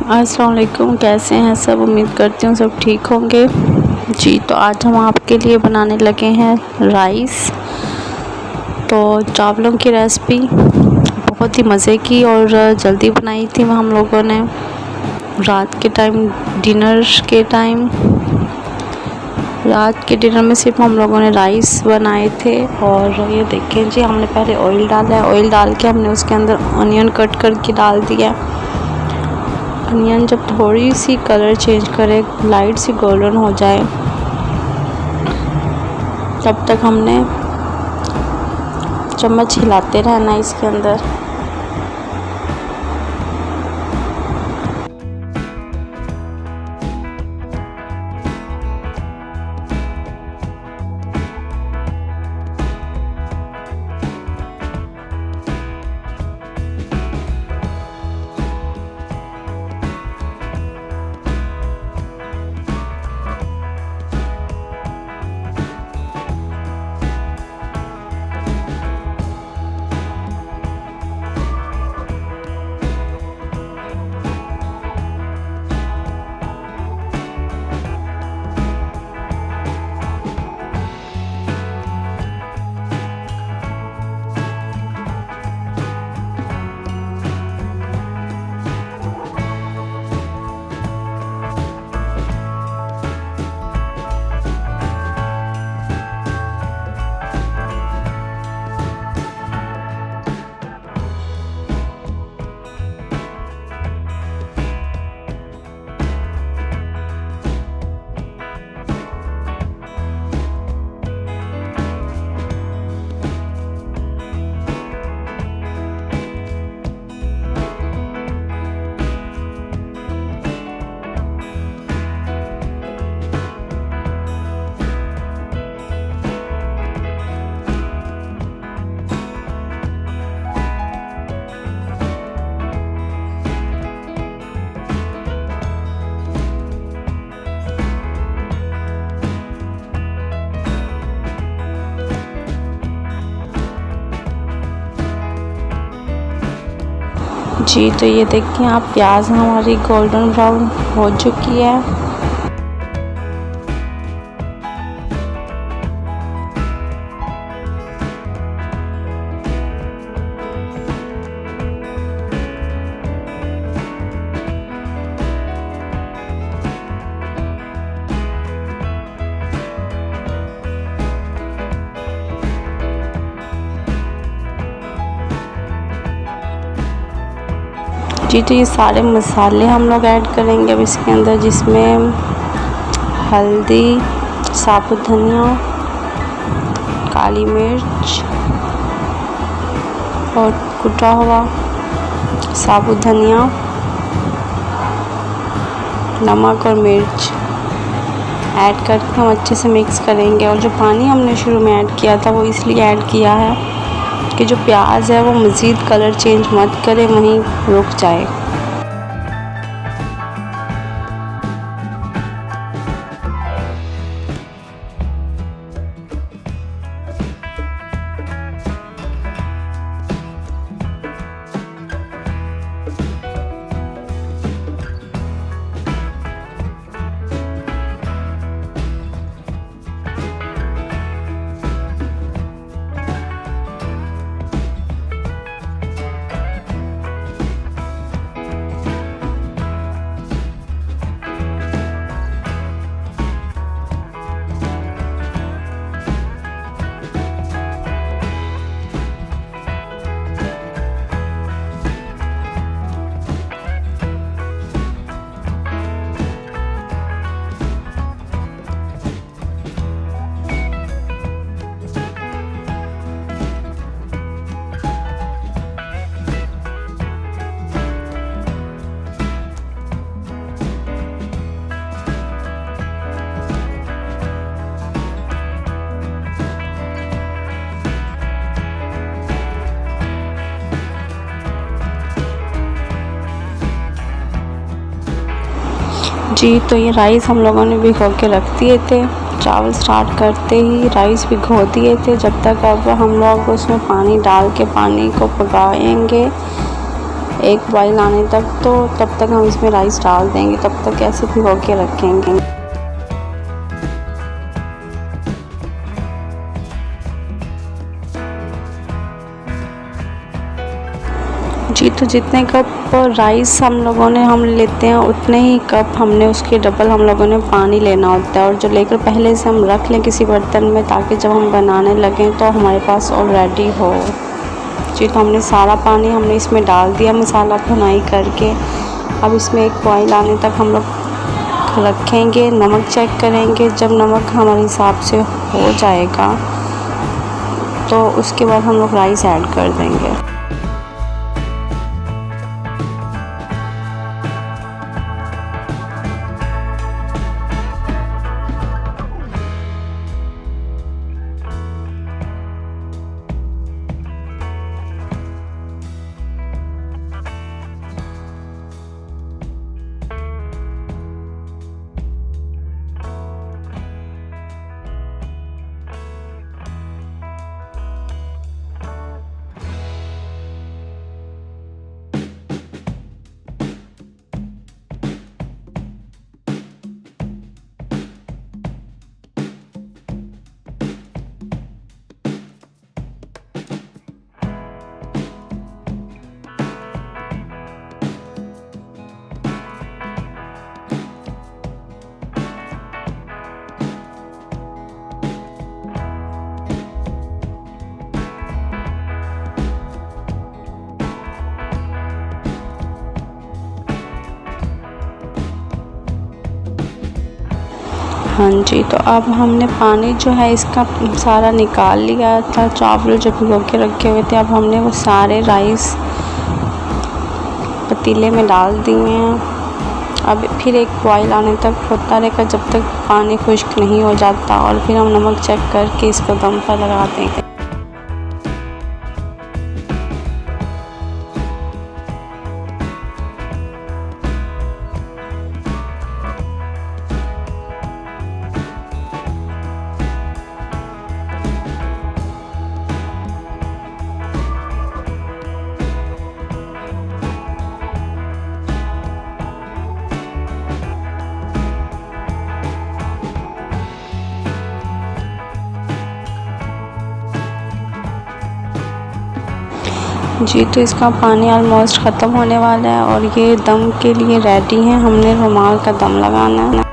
अस्सलाम वालेकुम, कैसे हैं सब। उम्मीद करती हूँ सब ठीक होंगे जी। तो आज हम आपके लिए बनाने लगे हैं राइस। तो चावलों की रेसिपी बहुत ही मज़े की और जल्दी बनाई थी हम लोगों ने रात के टाइम। रात के डिनर में सिर्फ हम लोगों ने राइस बनाए थे। और ये देखें जी, हमने पहले ऑयल डाला है। ऑयल डाल के हमने उसके अंदर अनियन कट करके डाल दिया। अनियन जब थोड़ी सी कलर चेंज करे, लाइट सी गोल्डन हो जाए, तब तक हमने चम्मच हिलाते रहना इसके अंदर। जी तो ये देखिए आप, प्याज हमारी गोल्डन ब्राउन हो चुकी है। जी तो ये सारे मसाले हम लोग ऐड करेंगे अब इसके अंदर, जिसमें हल्दी, साबुत धनिया, काली मिर्च और कुटा हुआ साबुत धनिया, नमक और मिर्च ऐड करके हम अच्छे से मिक्स करेंगे। और जो पानी हमने शुरू में ऐड किया था वो इसलिए ऐड किया है कि जो प्याज है वो मज़ीद कलर चेंज मत करे, वहीं रुक जाए। जी तो ये राइस हम लोगों ने भिगो के रख दिए थे। चावल स्टार्ट करते ही राइस भिगो दिए थे। जब तक अब हम लोग उसमें पानी डाल के पानी को पकाएंगे एक बॉईल आने तक, तो तब तक हम इसमें राइस डाल देंगे, तब तक ऐसे भिगो के रखेंगे। जी, तो जितने कप राइस हम लेते हैं, उतने ही कप हमने उसके डबल हम लोगों ने पानी लेना होता है, और जो लेकर पहले से हम रख लें किसी बर्तन में, ताकि जब हम बनाने लगें तो हमारे पास ऑलरेडी हो। जी, तो हमने सारा पानी इसमें डाल दिया मसाला भुनाई करके। अब इसमें एक बॉईल आने तक हम लोग रखेंगे, नमक चेक करेंगे। जब नमक हमारे हिसाब से हो जाएगा तो उसके बाद हम लोग राइस ऐड कर देंगे। हाँ जी, तो अब हमने पानी जो है इसका सारा निकाल लिया था। चावल जो भिगो के रखे हुए थे, अब हमने वो सारे राइस पतीले में डाल दिए हैं। अब फिर एक बॉईल आने तक होता रहेगा, जब तक पानी खुश्क नहीं हो जाता, और फिर हम नमक चेक करके इसको दम पर लगा देंगे। जी, तो इसका पानी ऑलमोस्ट ख़त्म होने वाला है, और ये दम के लिए रेडी है। हमने रुमाल का दम लगाना है।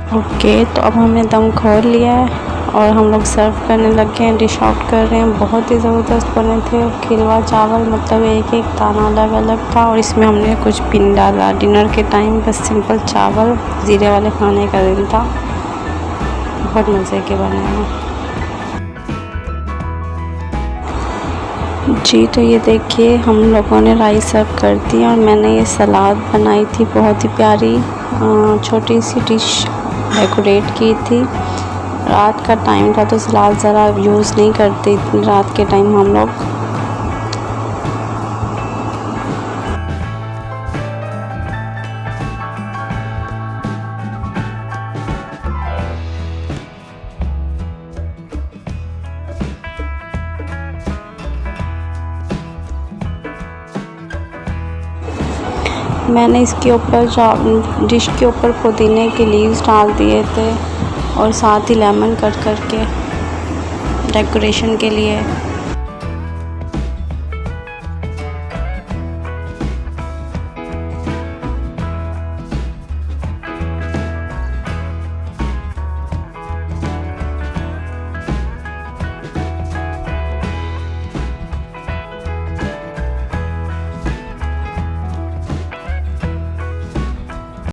ओके, तो अब हमने दम खोल लिया है, और हम लोग सर्व करने लग गए हैं, डिश आउट कर रहे हैं। बहुत ही ज़बरदस्त बने थे खिलवा चावल, मतलब एक एक दाना अलग अलग था, और इसमें हमने कुछ भी नहीं डाला। डिनर के टाइम बस सिंपल चावल, ज़ीरे वाले खाने का दिन था। बहुत मज़े के बने हैं। जी, तो ये देखिए हम लोगों ने राइस सर्व कर दिया, और मैंने ये सलाद बनाई थी, बहुत ही प्यारी छोटी सी डिश डेकोरेट की थी। रात का टाइम था, तो सलाद ज़रा यूज़ नहीं करते इतनी रात के टाइम हम लोग। मैंने इसके ऊपर डिश के ऊपर पुदीने के लीव्स डाल दिए थे और साथ ही लेमन कट करके डेकोरेशन के लिए।